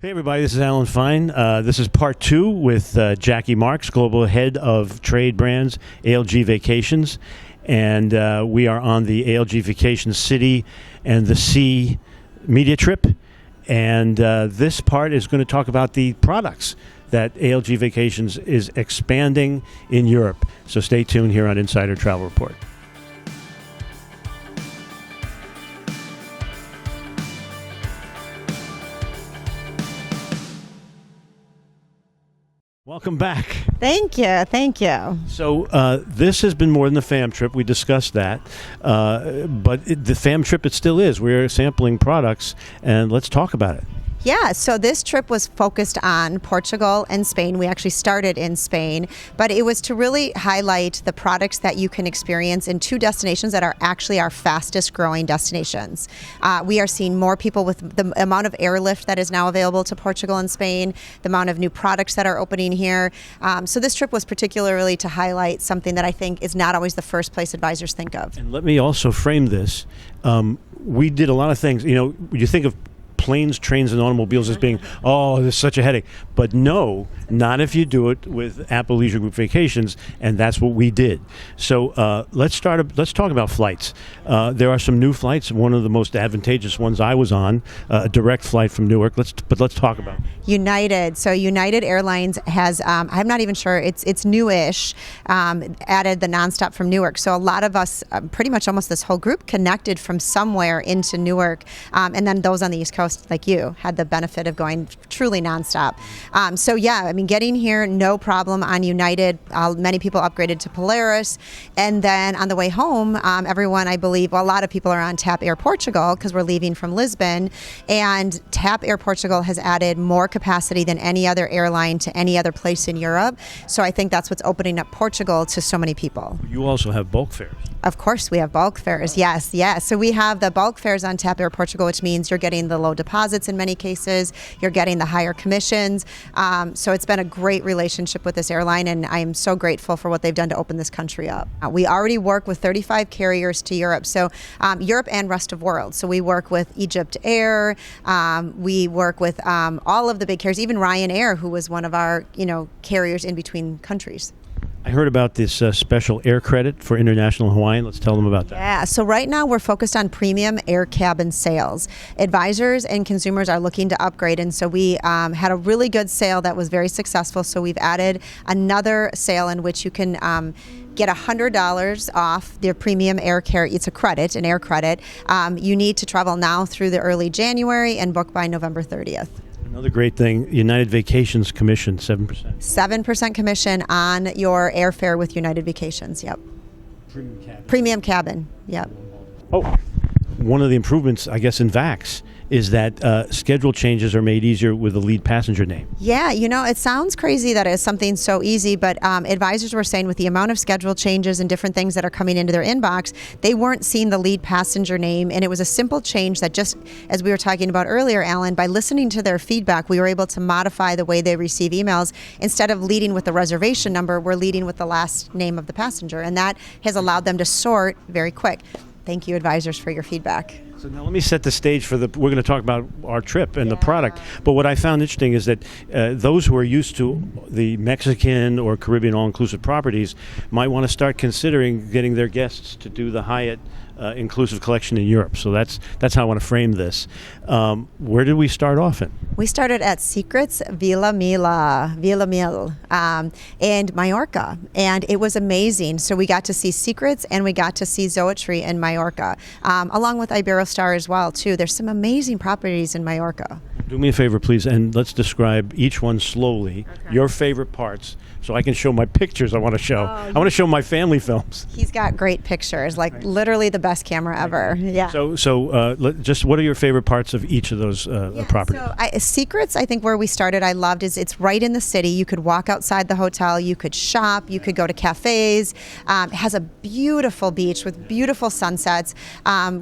Hey everybody, this is Alan Fine. This is part two with Jackie Marks, Global Head of Trade Brands, ALG Vacations. And we are on the ALG Vacations City and the Sea media trip. And this part is going to talk about the products that ALG Vacations is expanding in Europe. So stay tuned here on Insider Travel Report. Welcome back. Thank you. Thank you. So this has been more than the FAM trip. We discussed that. But the FAM trip, it still is. We're sampling products, and let's talk about it. Yeah, so this trip was focused on Portugal and Spain. We actually started in Spain, but it was to really highlight the products that you can experience in two destinations that are actually our fastest growing destinations. We are seeing more people with the amount of airlift that is now available to Portugal and Spain, the amount of new products that are opening here. So this trip was particularly to highlight something that I think is not always the first place advisors think of. And let me also frame this. We did a lot of things. You know, you think of planes, trains, and automobiles as being, oh, this is such a headache. But no, not if you do it with Apple Leisure Group Vacations, and that's what we did. So let's talk about flights. There are some new flights. One of the most advantageous ones I was on, a direct flight from Newark. Let's talk about it. United. So United Airlines has, I'm not even sure, it's newish, added the nonstop from Newark. So a lot of us, pretty much almost this whole group, connected from somewhere into Newark, and then those on the East Coast, like you, had the benefit of going truly nonstop. So yeah, I mean, getting here, no problem on United. Many people upgraded to Polaris. And then on the way home, everyone, I believe, well, a lot of people are on TAP Air Portugal because we're leaving from Lisbon. And TAP Air Portugal has added more capacity than any other airline to any other place in Europe. So I think that's what's opening up Portugal to so many people. You also have bulk fares. Of course, we have bulk fares. Yes. So we have the bulk fares on TAP Air Portugal, which means you're getting the low deposits in many cases. You're getting the higher commissions. So it's been a great relationship with this airline, and I am so grateful for what they've done to open this country up. We already work with 35 carriers to Europe, so Europe and rest of world. So we work with Egypt Air. We work with all of the big carriers, even Ryanair, who was one of our carriers in between countries. I heard about this special air credit for international Hawaiian. Let's tell them about that. Yeah, so right now we're focused on premium air cabin sales. Advisors and consumers are looking to upgrade, and so we had a really good sale that was very successful. So we've added another sale in which you can get $100 off their premium air care. It's a credit, an air credit. You need to travel now through the early January and book by November 30th. Another great thing, United Vacations Commission, 7%. 7% commission on your airfare with United Vacations, yep. Premium cabin. Premium cabin, yep. Oh, one of the improvements, I guess, in VAX is that schedule changes are made easier with the lead passenger name. Yeah, it sounds crazy that it's something so easy, but advisors were saying with the amount of schedule changes and different things that are coming into their inbox, they weren't seeing the lead passenger name, and it was a simple change that, just as we were talking about earlier, Alan, by listening to their feedback, we were able to modify the way they receive emails. Instead of leading with the reservation number, we're leading with the last name of the passenger, and that has allowed them to sort very quick. Thank you, advisors, for your feedback. So now let me set the stage for we're going to talk about our trip and the product. But what I found interesting is that those who are used to the Mexican or Caribbean all-inclusive properties might want to start considering getting their guests to do the Hyatt inclusive collection in Europe. So that's how I want to frame this. Where did we start off in? We started at Secrets Vila Mil and Mallorca, and it was amazing. So we got to see Secrets and we got to see Zoetry in Mallorca, along with Iberostar as well, too. There's some amazing properties in Mallorca. Do me a favor, please, and let's describe each one slowly, your favorite parts, so I can show my pictures I want to show. I want to show my family films. He's got great pictures, like literally the best camera ever. Yeah. So just what are your favorite parts of each of those properties? So Secrets, I think where we started, I loved is it's right in the city. You could walk outside the hotel, you could shop, you could go to cafes. It has a beautiful beach with beautiful sunsets,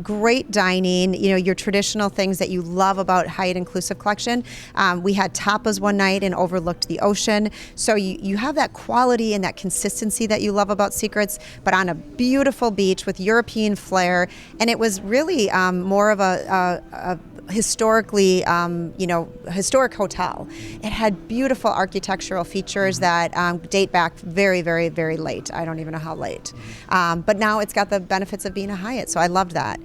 great dining, your traditional things that you love about Hyatt Inclusive Collection. We had tapas one night and overlooked the ocean. So you have that quality and that consistency that you love about Secrets, but on a beautiful beach with European flair. And it was really more of a historically, historic hotel. It had beautiful architectural features that date back very, very, very late. I don't even know how late. But now it's got the benefits of being a Hyatt, so I loved that.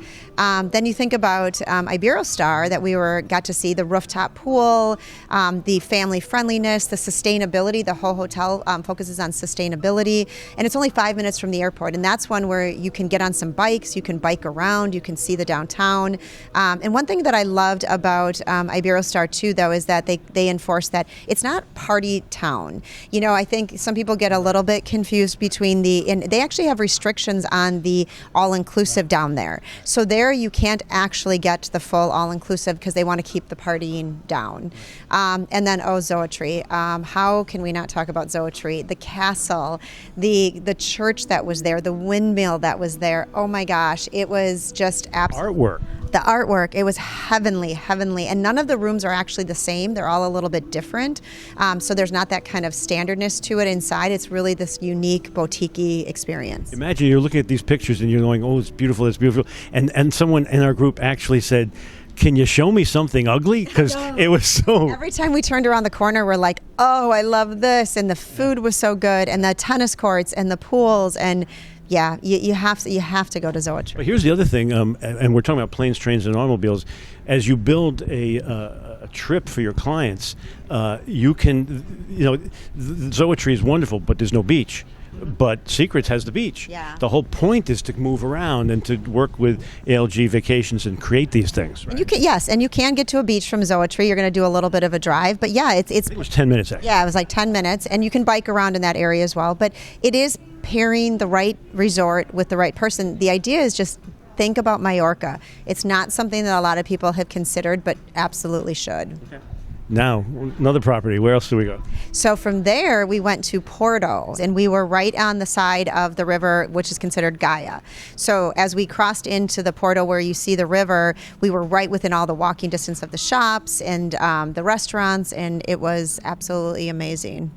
Then you think about Iberostar, that we got to see the rooftop pool, the family friendliness, the sustainability. The whole hotel focuses on sustainability, and it's only 5 minutes from the airport. And that's one where you can get on some bikes, you can bike around, you can see the downtown. And one thing that I loved about Iberostar too, though, is that they enforce that it's not party town. I think some people get a little bit confused between and they actually have restrictions on the all-inclusive down there. So there you can't actually get the full all-inclusive because they want to keep the partying down. And then, Zoetree. How can we not talk about Zoetree? The castle, the church that was there, the windmill that was there. Oh my gosh, it was just absolutely... Artwork. The artwork, it was heavenly. And none of the rooms are actually the same. They're all a little bit different. So there's not that kind of standardness to it inside. It's really this unique boutique-y experience. Imagine you're looking at these pictures and you're going, oh, it's beautiful, it's beautiful. And someone in our group actually said, can you show me something ugly? Because it was so... Every time we turned around the corner, we're like, oh, I love this. And the food was so good. And the tennis courts and the pools. And yeah, you have to go to Zoetree. But here's the other thing, and we're talking about planes, trains, and automobiles. As you build a trip for your clients, you can, Zoetree is wonderful, but there's no beach. But Secrets has the beach. Yeah. The whole point is to move around and to work with ALG Vacations and create these things. Right? And you can get to a beach from Zoetree. You're going to do a little bit of a drive, but yeah, I think it was 10 minutes actually. Yeah, it was like 10 minutes, and you can bike around in that area as well. But it is pairing the right resort with the right person. The idea is just think about Mallorca. It's not something that a lot of people have considered, but absolutely should. Okay. Now, another property. Where else do we go? So from there, we went to Porto, and we were right on the side of the river, which is considered Gaia. So as we crossed into the Porto where you see the river, we were right within all the walking distance of the shops and the restaurants, and it was absolutely amazing.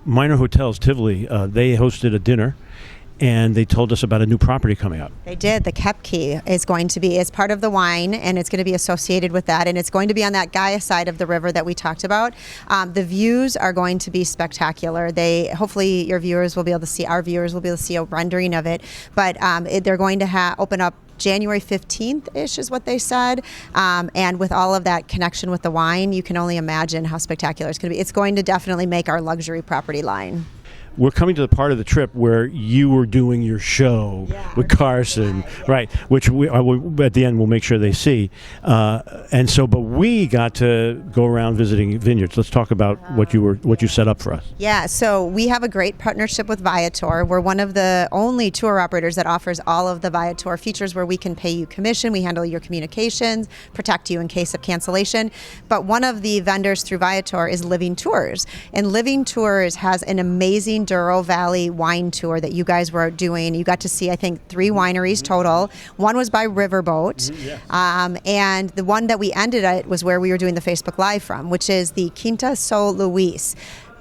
Minor Hotels, Tivoli, they hosted a dinner, and they told us about a new property coming up. They did. The Kepke is going to be as part of the wine, and it's going to be associated with that, and it's going to be on that Gaia side of the river that we talked about. The views are going to be spectacular. Hopefully our viewers will be able to see a rendering of it, but they're going to open up January 15th-ish is what they said. And with all of that connection with the wine, you can only imagine how spectacular it's going to be. It's going to definitely make our luxury property line. We're coming to the part of the trip where you were doing your show with Carson, right? Which we at the end we'll make sure they see. But we got to go around visiting vineyards. Let's talk about what you set up for us. Yeah, so we have a great partnership with Viator. We're one of the only tour operators that offers all of the Viator features where we can pay you commission, we handle your communications, protect you in case of cancellation. But one of the vendors through Viator is Living Tours, and Living Tours has an amazing Douro Valley wine tour that you guys were doing. You got to see, I think, 3 wineries total. One was by Riverboat, and the one that we ended at was where we were doing the Facebook Live from, which is the Quinta Sol Luis.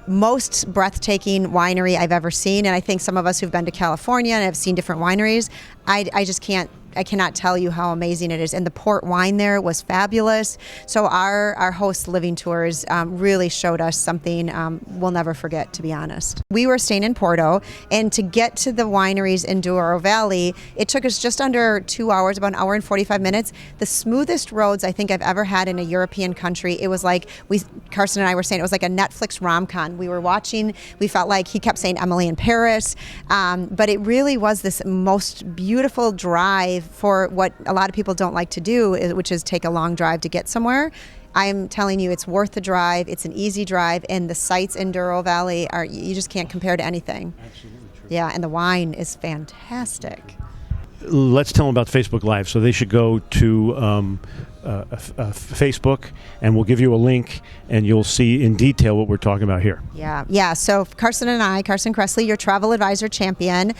Most breathtaking winery I've ever seen, and I think some of us who've been to California and have seen different wineries, I cannot tell you how amazing it is. And the port wine there was fabulous. So our host, Living Tours, really showed us something we'll never forget, to be honest. We were staying in Porto, and to get to the wineries in Douro Valley, it took us just under 2 hours, about an hour and 45 minutes. The smoothest roads I think I've ever had in a European country. It was like, Carson and I were saying, it was like a Netflix rom-com. We were watching, we felt like, he kept saying Emily in Paris, but it really was this most beautiful drive for what a lot of people don't like to do, which is take a long drive to get somewhere. I'm telling you, it's worth the drive. It's an easy drive, and the sights in Douro Valley you just can't compare to anything. Absolutely true. Yeah, and the wine is fantastic. Let's tell them about Facebook Live. So they should go to Facebook, and we'll give you a link, and you'll see in detail what we're talking about here. Yeah. So Carson Kressley, your travel advisor champion.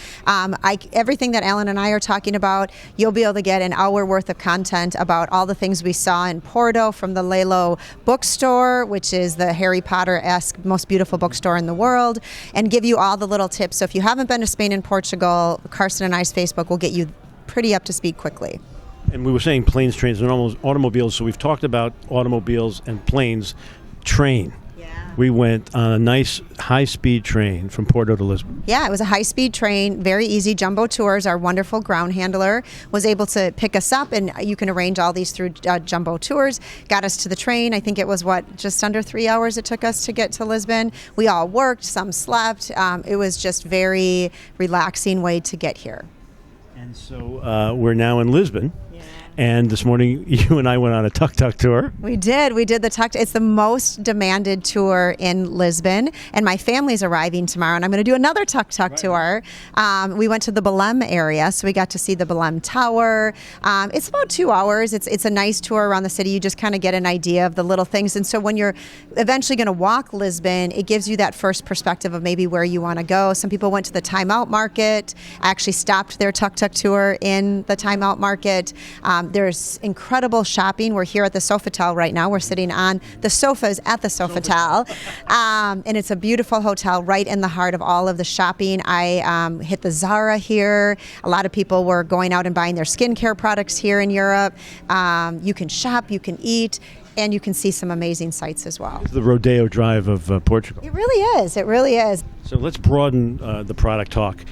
Everything that Alan and I are talking about, you'll be able to get an hour worth of content about all the things we saw in Porto, from the Lelo bookstore, which is the Harry Potter-esque most beautiful bookstore in the world, and give you all the little tips. So if you haven't been to Spain and Portugal, Carson and I's Facebook will get you pretty up to speed quickly. And we were saying planes, trains, and automobiles, so we've talked about automobiles and planes. Train. We went on a nice high-speed train from Porto to Lisbon. Yeah, it was a high-speed train, very easy. Jumbo Tours, our wonderful ground handler, was able to pick us up, and you can arrange all these through Jumbo Tours. Got us to the train. I think it was, just under 3 hours it took us to get to Lisbon. We all worked, some slept. It was just very relaxing way to get here. And so we're now in Lisbon. And this morning, you and I went on a tuk-tuk tour. We did the tuk. It's the most demanded tour in Lisbon, and my family's arriving tomorrow, and I'm going to do another tuk-tuk tour. We went to the Belém area, so we got to see the Belém Tower. It's about 2 hours. It's a nice tour around the city. You just kind of get an idea of the little things, and so when you're eventually going to walk Lisbon, it gives you that first perspective of maybe where you want to go. Some people went to the Time Out Market. I actually stopped their tuk-tuk tour in the Time Out Market. There's incredible shopping. We're here at the Sofitel right now. We're sitting on the sofas at the Sofitel. And it's a beautiful hotel right in the heart of all of the shopping. I hit the Zara here. A lot of people were going out and buying their skincare products here in Europe. You can shop, you can eat, and you can see some amazing sights as well. It's the Rodeo Drive of Portugal. It really is. It really is. So let's broaden the product talk.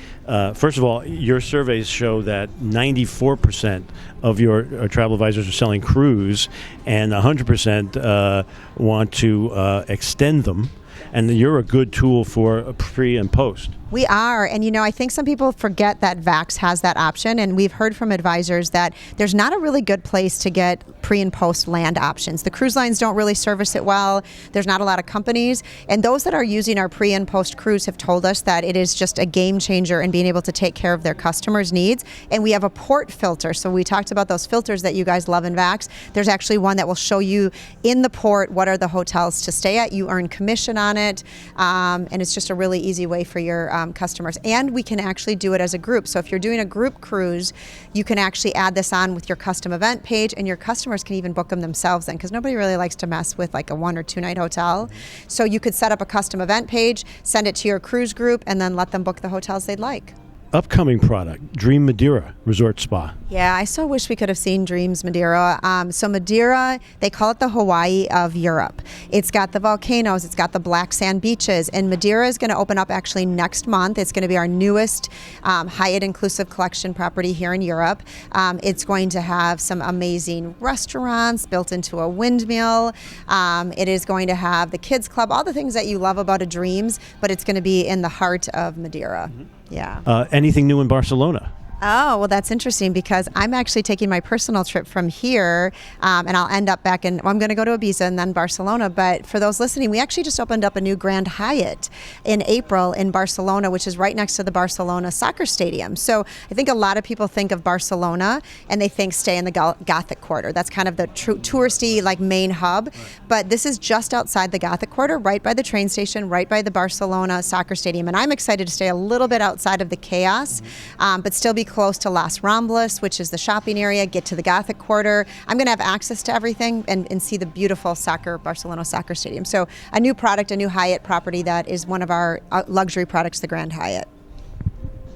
First of all, your surveys show that 94% of your travel advisors are selling cruise, and 100% want to extend them. And you're a good tool for pre and post. We are, and I think some people forget that VAX has that option, and we've heard from advisors that there's not a really good place to get pre and post land options. The cruise lines don't really service it well. There's not a lot of companies, and those that are using our pre and post cruise have told us that it is just a game changer in being able to take care of their customers' needs. And we have a port filter, so we talked about those filters that you guys love in VAX. There's actually one that will show you in the port what are the hotels to stay at. You earn commission on it, and it's just a really easy way for your customers. And we can actually do it as a group. So if you're doing a group cruise, you can actually add this on with your custom event page, and your customers can even book them themselves then, because nobody really likes to mess with like a 1 or 2 night hotel. So you could set up a custom event page, send it to your cruise group, and then let them book the hotels they'd like. Upcoming product, Dream Madeira Resort Spa. Yeah, I so wish we could have seen Dreams Madeira. So Madeira, they call it the Hawaii of Europe. It's got the volcanoes, it's got the black sand beaches, and Madeira is going to open up actually next month. It's going to be our newest Hyatt Inclusive Collection property here in Europe. It's going to have some amazing restaurants built into a windmill. It is going to have the kids club, all the things that you love about a Dreams, but it's going to be in the heart of Madeira. Mm-hmm. Yeah. Anything new in Barcelona? Oh, well, that's interesting because I'm actually taking my personal trip from here, and I'll end up back in, I'm going to go to Ibiza and then Barcelona. But for those listening, we actually just opened up a new Grand Hyatt in April in Barcelona, which is right next to the Barcelona soccer stadium. So I think a lot of people think of Barcelona and they think stay in the Gothic Quarter. That's kind of the touristy like main hub. Right. But this is just outside the Gothic Quarter, right by the train station, right by the Barcelona soccer stadium. And I'm excited to stay a little bit outside of the chaos, but still be close to Las Ramblas, which is the shopping area, get to the Gothic Quarter. I'm going to have access to everything and see the beautiful Barcelona soccer stadium. So a new product, a new Hyatt property that is one of our luxury products, the Grand Hyatt.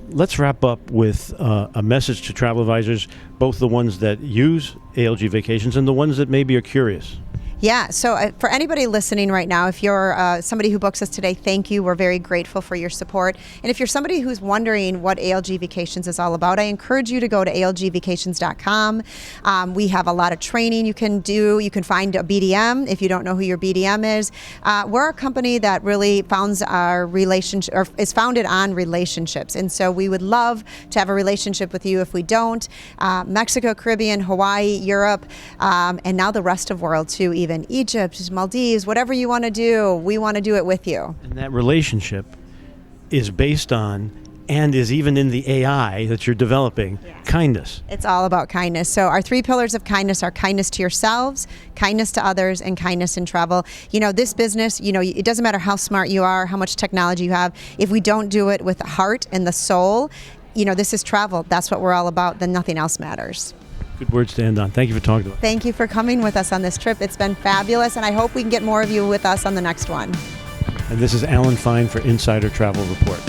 Let's wrap up with a message to travel advisors, both the ones that use ALG Vacations and the ones that maybe are curious. Yeah, so for anybody listening right now, if you're somebody who books us today, thank you. We're very grateful for your support. And if you're somebody who's wondering what ALG Vacations is all about, I encourage you to go to algvacations.com. We have a lot of training you can do. You can find a BDM if you don't know who your BDM is. We're a company that really founds our relationship, or is founded on relationships. And so we would love to have a relationship with you if we don't. Mexico, Caribbean, Hawaii, Europe, and now the rest of the world too, even Egypt, Maldives, whatever you want to do, we want to do it with you. And that relationship is based on, and is even in the AI that you're developing, kindness. It's all about kindness. So our 3 pillars of kindness are kindness to yourselves, kindness to others, and kindness in travel. This business, it doesn't matter how smart you are, how much technology you have. If we don't do it with the heart and the soul, this is travel. That's what we're all about. Then nothing else matters. Good words to end on. Thank you for talking to us. Thank you for coming with us on this trip. It's been fabulous, and I hope we can get more of you with us on the next one. And this is Alan Fine for Insider Travel Report.